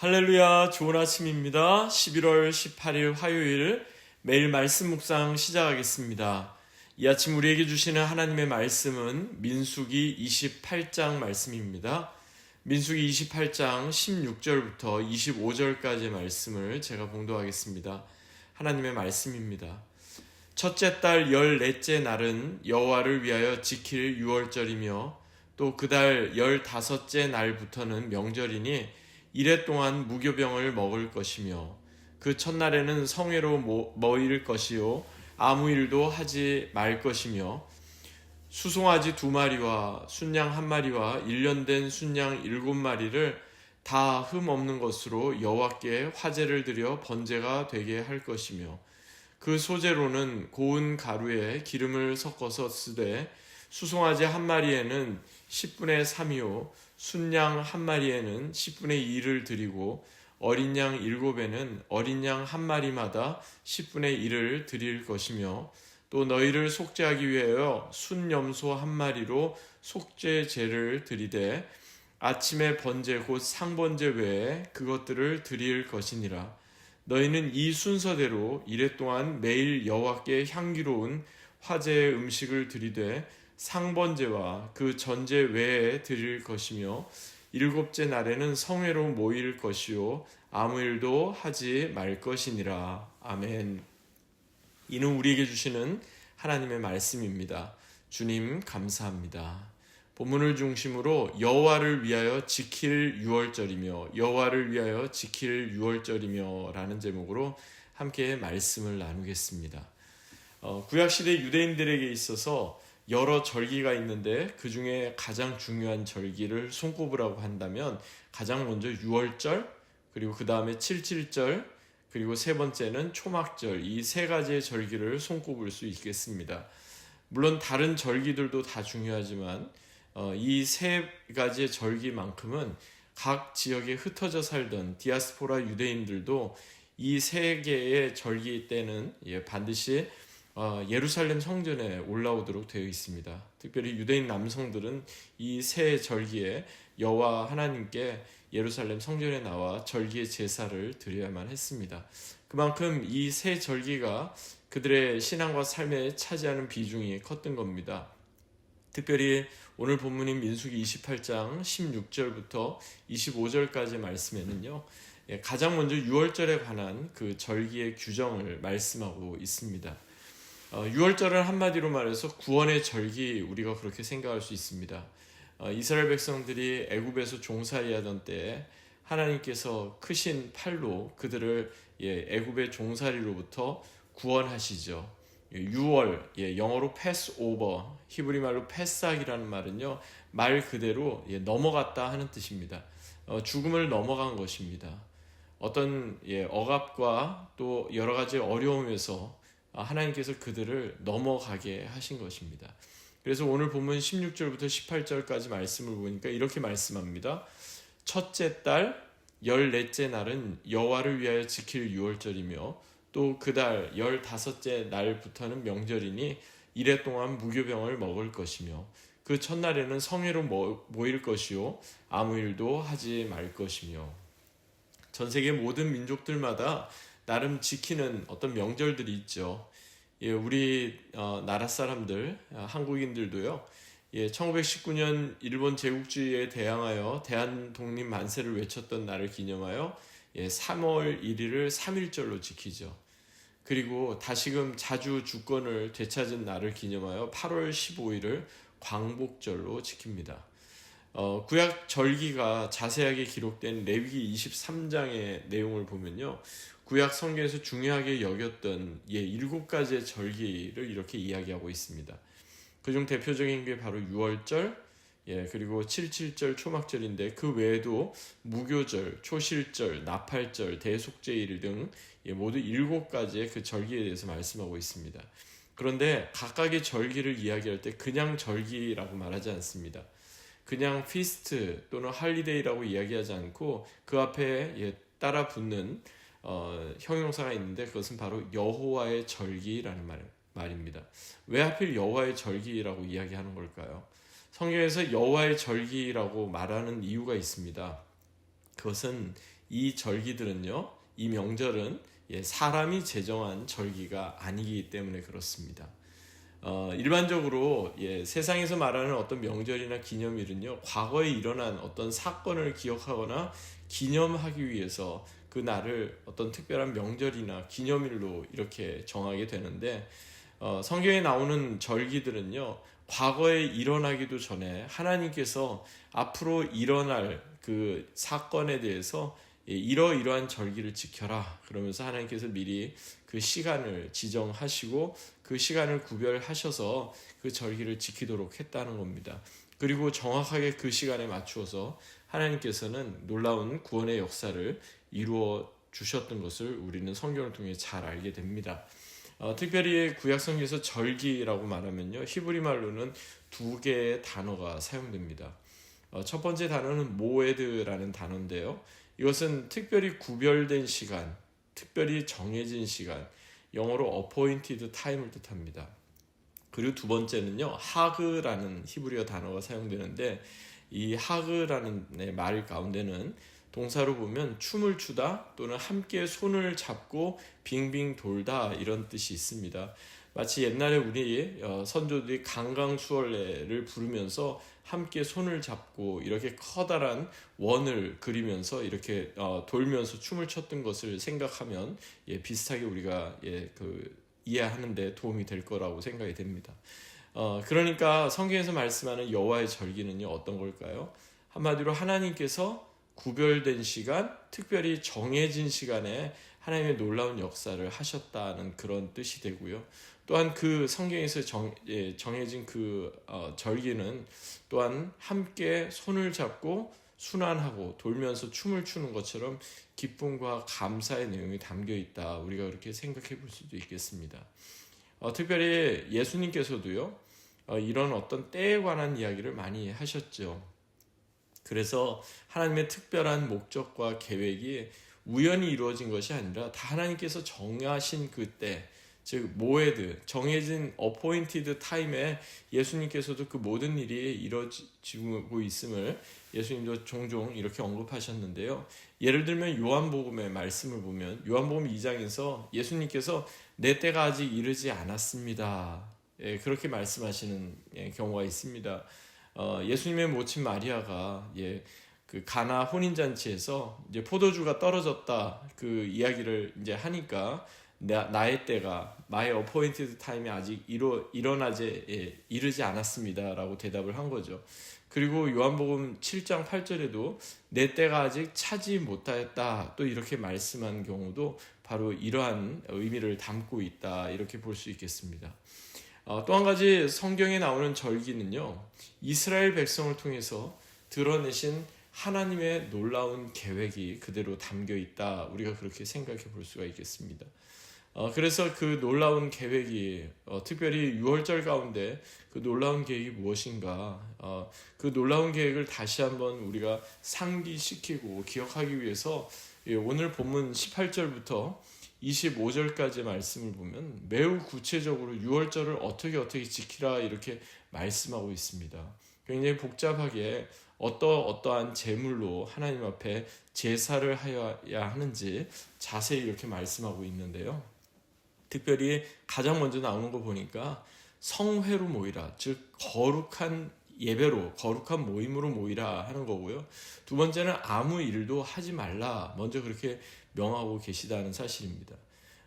할렐루야, 좋은 아침입니다. 11월 18일 화요일 매일 말씀 묵상 시작하겠습니다. 이 아침 우리에게 주시는 하나님의 말씀은 민수기 28장 말씀입니다. 민수기 28장 16절부터 25절까지의 말씀을 제가 봉독하겠습니다. 하나님의 말씀입니다. 첫째 달 14째 날은 여호와를 위하여 지킬 유월절이며 또 그 달 15째 날부터는 명절이니 이래 동안 무교병을 먹을 것이며 그 첫날에는 성회로 모일 것이요 아무 일도 하지 말 것이며 수송아지 2마리와 순양 1마리와 1년 된 순양 7마리를 다 흠 없는 것으로 여호와께 화제를 드려 번제가 되게 할 것이며 그 소재로는 고운 가루에 기름을 섞어서 쓰되 수송아지 1마리에는 10분의 3이요 순양 1마리에는 10분의 2를 드리고 어린 양 7에는 어린 양 1마리마다 10분의 1을 드릴 것이며 또 너희를 속죄하기 위하여 순염소 1마리로 속죄제를 드리되 아침의 번제 곧 상번제 외에 그것들을 드릴 것이니라. 너희는 이 순서대로 이래 동안 매일 여호와께 향기로운 화제의 음식을 드리되 상번제와 그 전제 외에 드릴 것이며 7째 날에는 성회로 모일 것이요 아무 일도 하지 말 것이니라. 아멘. 이는 우리에게 주시는 하나님의 말씀입니다. 주님 감사합니다. 본문을 중심으로 여호와를 위하여 지킬 유월절이며 여호와를 위하여 지킬 유월절이며 라는 제목으로 함께 말씀을 나누겠습니다. 구약시대 유대인들에게 있어서 여러 절기가 있는데 그 중에 가장 중요한 절기를 손꼽으라고 한다면 가장 먼저 유월절, 그리고 그 다음에 칠칠절, 그리고 세 번째는 초막절, 이 세 가지의 절기를 손꼽을 수 있겠습니다. 물론 다른 절기들도 다 중요하지만 이 세 가지의 절기만큼은 각 지역에 흩어져 살던 디아스포라 유대인들도 이 세 개의 절기 때는 반드시 예루살렘 성전에 올라오도록 되어 있습니다. 특별히 유대인 남성들은 이 세 절기에 여호와 하나님께 예루살렘 성전에 나와 절기의 제사를 드려야만 했습니다. 그만큼 이 세 절기가 그들의 신앙과 삶에 차지하는 비중이 컸던 겁니다. 특별히 오늘 본문인 민수기 28장 16절부터 25절까지 말씀에는요, 가장 먼저 유월절에 관한 그 절기의 규정을 말씀하고 있습니다. 유월절은 한마디로 말해서 구원의 절기, 우리가 그렇게 생각할 수 있습니다. 이스라엘 백성들이 애굽에서 종살이 하던 때에 하나님께서 크신 팔로 그들을 애굽의 종살이로부터 구원하시죠. 유월, 영어로 패스오버, 히브리 말로 패삭이라는 말은요, 말 그대로 넘어갔다 하는 뜻입니다. 죽음을 넘어간 것입니다. 어떤 억압과 또 여러 가지 어려움에서 하나님께서 그들을 넘어가게 하신 것입니다. 그래서 오늘 본문 16절부터 18절까지 말씀을 보니까 이렇게 말씀합니다. 첫째 달 14째 날은 여호와를 위하여 지킬 유월절이며 또 그 달 15째 날부터는 명절이니 이래 동안 무교병을 먹을 것이며 그 첫날에는 성회로 모일 것이요 아무 일도 하지 말 것이며. 전 세계 모든 민족들마다 나름 지키는 어떤 명절들이 있죠. 우리 나라 사람들, 한국인들도요. 1919년 일본 제국주의에 대항하여 대한독립 만세를 외쳤던 날을 기념하여 3월 1일을 3.1절로 지키죠. 그리고 다시금 자주 주권을 되찾은 날을 기념하여 8월 15일을 광복절로 지킵니다. 구약 절기가 자세하게 기록된 레위기 23장의 내용을 보면요, 구약 성경에서 중요하게 여겼던 7가지의 절기를 이렇게 이야기하고 있습니다. 그중 대표적인 게 바로 유월절, 그리고 칠칠절, 초막절인데 그 외에도 무교절, 초실절, 나팔절, 대속죄일 등 모두 7가지의 그 절기에 대해서 말씀하고 있습니다. 그런데 각각의 절기를 이야기할 때 그냥 절기라고 말하지 않습니다. 그냥 피스트 또는 할리데이라고 이야기하지 않고 그 앞에 따라 붙는 형용사가 있는데 그것은 바로 여호와의 절기라는 말입니다. 왜 하필 여호와의 절기라고 이야기하는 걸까요? 성경에서 여호와의 절기라고 말하는 이유가 있습니다. 그것은 이 절기들은요, 이 명절은 사람이 제정한 절기가 아니기 때문에 그렇습니다. 일반적으로 세상에서 말하는 어떤 명절이나 기념일은요, 과거에 일어난 어떤 사건을 기억하거나 기념하기 위해서 그 날을 어떤 특별한 명절이나 기념일로 이렇게 정하게 되는데, 성경에 나오는 절기들은요, 과거에 일어나기도 전에 하나님께서 앞으로 일어날 그 사건에 대해서 이러이러한 절기를 지켜라 그러면서 하나님께서 미리 그 시간을 지정하시고 그 시간을 구별하셔서 그 절기를 지키도록 했다는 겁니다. 그리고 정확하게 그 시간에 맞추어서 하나님께서는 놀라운 구원의 역사를 이루어 주셨던 것을 우리는 성경을 통해 잘 알게 됩니다. 특별히 구약성경에서 절기라고 말하면요, 히브리 말로는 두 개의 단어가 사용됩니다. 첫 번째 단어는 모에드라는 단어인데요, 이것은 특별히 구별된 시간, 특별히 정해진 시간, 영어로 appointed time을 뜻합니다. 그리고 두 번째는요, 하그라는 히브리어 단어가 사용되는데, 이 하그라는 말 가운데는 동사로 보면 춤을 추다 또는 함께 손을 잡고 빙빙 돌다 이런 뜻이 있습니다. 마치 옛날에 우리 선조들이 강강수월래를 부르면서 함께 손을 잡고 이렇게 커다란 원을 그리면서 이렇게 돌면서 춤을 췄던 것을 생각하면 비슷하게 우리가 이해하는 데 도움이 될 거라고 생각이 됩니다. 그러니까 성경에서 말씀하는 여호와의 절기는요, 어떤 걸까요? 한마디로 하나님께서 구별된 시간, 특별히 정해진 시간에 하나님의 놀라운 역사를 하셨다는 그런 뜻이 되고요. 또한 그 성경에서 정해진 그 절기는 또한 함께 손을 잡고 순환하고 돌면서 춤을 추는 것처럼 기쁨과 감사의 내용이 담겨 있다. 우리가 그렇게 생각해 볼 수도 있겠습니다. 특별히 예수님께서도요, 이런 어떤 때에 관한 이야기를 많이 하셨죠. 그래서 하나님의 특별한 목적과 계획이 우연히 이루어진 것이 아니라 다 하나님께서 정하신 그때, 즉 모에드, 정해진 appointed time에 예수님께서도 그 모든 일이 이루어지고 있음을 예수님도 종종 이렇게 언급하셨는데요. 예를 들면 요한복음의 말씀을 보면 요한복음 2장에서 예수님께서 내 때가 아직 이르지 않았습니다, 그렇게 말씀하시는 경우가 있습니다. 예수님의 모친 마리아가 그 가나 혼인잔치에서 이제 포도주가 떨어졌다 그 이야기를 이제 하니까 나의 때가 my appointed time이 아직 이르지 않았습니다라고 대답을 한 거죠. 그리고 요한복음 7장 8절에도 내 때가 아직 차지 못하였다 또 이렇게 말씀한 경우도 바로 이러한 의미를 담고 있다 이렇게 볼 수 있겠습니다. 또 한 가지 성경에 나오는 절기는요, 이스라엘 백성을 통해서 드러내신 하나님의 놀라운 계획이 그대로 담겨 있다. 우리가 그렇게 생각해 볼 수가 있겠습니다. 그래서 그 놀라운 계획이 특별히 6월절 가운데 그 놀라운 계획이 무엇인가, 그 놀라운 계획을 다시 한번 우리가 상기시키고 기억하기 위해서 오늘 본문 18절부터 25절까지 말씀을 보면 매우 구체적으로 6월절을 어떻게 지키라 이렇게 말씀하고 있습니다. 굉장히 복잡하게 어떠한 제물로 하나님 앞에 제사를 하여야 하는지 자세히 이렇게 말씀하고 있는데요. 특별히 가장 먼저 나오는 거 보니까 성회로 모이라, 즉 거룩한 예배로, 거룩한 모임으로 모이라 하는 거고요. 두 번째는 아무 일도 하지 말라, 먼저 그렇게 명하고 계시다는 사실입니다.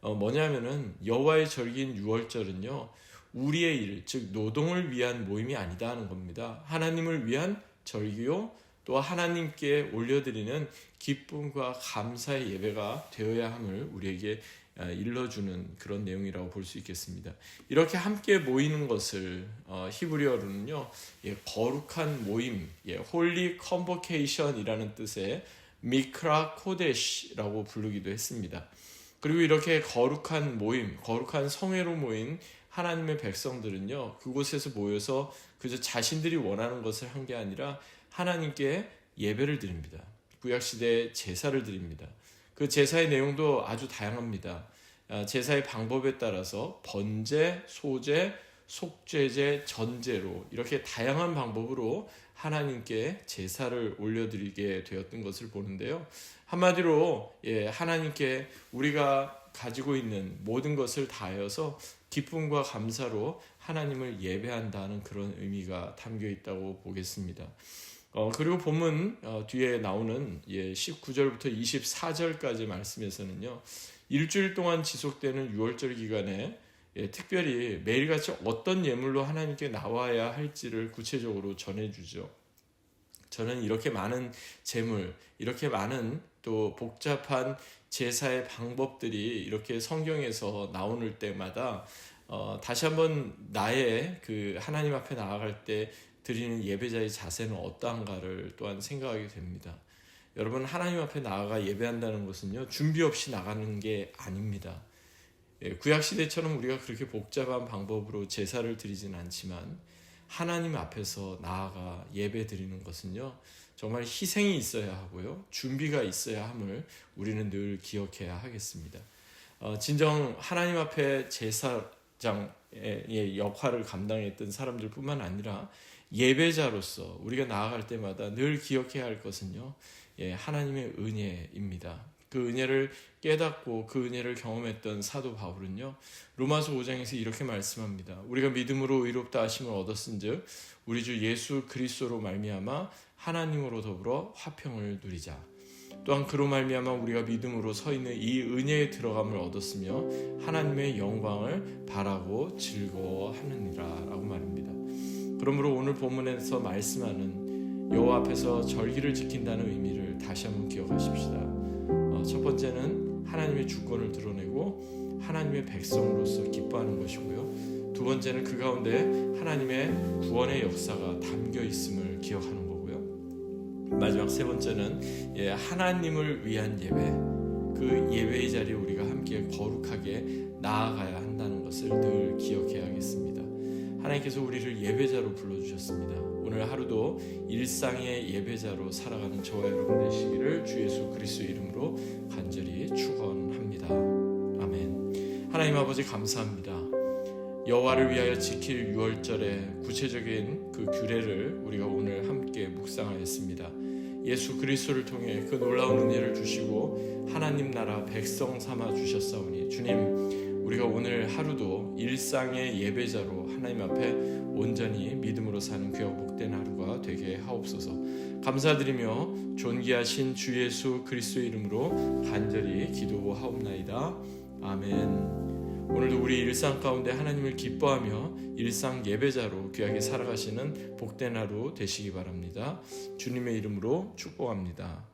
뭐냐면은 여호와의 절기인 6월절은요, 우리의 일, 즉 노동을 위한 모임이 아니다 하는 겁니다. 하나님을 위한 절기요, 또 하나님께 올려드리는 기쁨과 감사의 예배가 되어야 함을 우리에게 일러주는 그런 내용이라고 볼 수 있겠습니다. 이렇게 함께 모이는 것을 히브리어로는요, 거룩한 모임, 홀리 컨보케이션이라는 뜻의 미크라 코데시라고 부르기도 했습니다. 그리고 이렇게 거룩한 모임, 거룩한 성회로 모인 하나님의 백성들은요, 그곳에서 모여서 그저 자신들이 원하는 것을 한 게 아니라 하나님께 예배를 드립니다. 구약시대에 제사를 드립니다. 그 제사의 내용도 아주 다양합니다. 제사의 방법에 따라서 번제, 소제, 속죄제, 전제로 이렇게 다양한 방법으로 하나님께 제사를 올려드리게 되었던 것을 보는데요. 한마디로 하나님께 우리가 가지고 있는 모든 것을 다하여서 기쁨과 감사로 하나님을 예배한다는 그런 의미가 담겨 있다고 보겠습니다. 그리고 본문 뒤에 나오는 19절부터 24절까지 말씀에서는요, 일주일 동안 지속되는 유월절 기간에 특별히 매일같이 어떤 예물로 하나님께 나와야 할지를 구체적으로 전해주죠. 저는 이렇게 많은 제물, 이렇게 많은 또 복잡한 제사의 방법들이 이렇게 성경에서 나오는 때마다 다시 한번 나의 그 하나님 앞에 나아갈 때 드리는 예배자의 자세는 어떠한가를 또한 생각하게 됩니다. 여러분, 하나님 앞에 나아가 예배한다는 것은요, 준비 없이 나가는 게 아닙니다. 구약시대처럼 우리가 그렇게 복잡한 방법으로 제사를 드리진 않지만 하나님 앞에서 나아가 예배 드리는 것은요, 정말 희생이 있어야 하고요, 준비가 있어야 함을 우리는 늘 기억해야 하겠습니다. 진정 하나님 앞에 제사장의 역할을 감당했던 사람들 뿐만 아니라 예배자로서 우리가 나아갈 때마다 늘 기억해야 할 것은요, 하나님의 은혜입니다. 그 은혜를 깨닫고 그 은혜를 경험했던 사도 바울은요, 로마서 5장에서 이렇게 말씀합니다. 우리가 믿음으로 의롭다 하심을 얻었은즉 우리 주 예수 그리스도로 말미암아 하나님으로 더불어 화평을 누리자. 또한 그로 말미암아 우리가 믿음으로 서 있는 이 은혜에 들어감을 얻었으며 하나님의 영광을 바라고 즐거워하느니라 라고 말합니다. 그러므로 오늘 본문에서 말씀하는 여호와 앞에서 절기를 지킨다는 의미를 다시 한번 기억하십시다. 첫 번째는 하나님의 주권을 드러내고 하나님의 백성으로서 기뻐하는 것이고요. 두 번째는 그 가운데 하나님의 구원의 역사가 담겨 있음을 기억하는 거고요. 마지막 세 번째는 하나님을 위한 예배, 그 예배의 자리에 우리가 함께 거룩하게 나아가야 한다는 것을 늘 기억해야겠습니다. 하나님께서 우리를 예배자로 불러주셨습니다. 오늘 하루도 일상의 예배자로 살아가는 저와 여러분 되시기를 주 예수 그리스도의 이름으로 간절히 축원합니다. 아멘. 하나님 아버지 감사합니다. 여호와를 위하여 지킬 유월절의 구체적인 그 규례를 우리가 오늘 함께 묵상하였습니다. 예수 그리스도를 통해 그 놀라운 은혜를 주시고 하나님 나라 백성 삼아 주셨사오니 주님, 우리가 오늘 하루도 일상의 예배자로 하나님 앞에 온전히 믿음으로 사는 귀하고 복된 하루가 되게 하옵소서. 감사드리며 존귀하신 주 예수 그리스도의 이름으로 간절히 기도하옵나이다. 아멘. 오늘도 우리 일상 가운데 하나님을 기뻐하며 일상 예배자로 귀하게 살아가시는 복된 하루 되시기 바랍니다. 주님의 이름으로 축복합니다.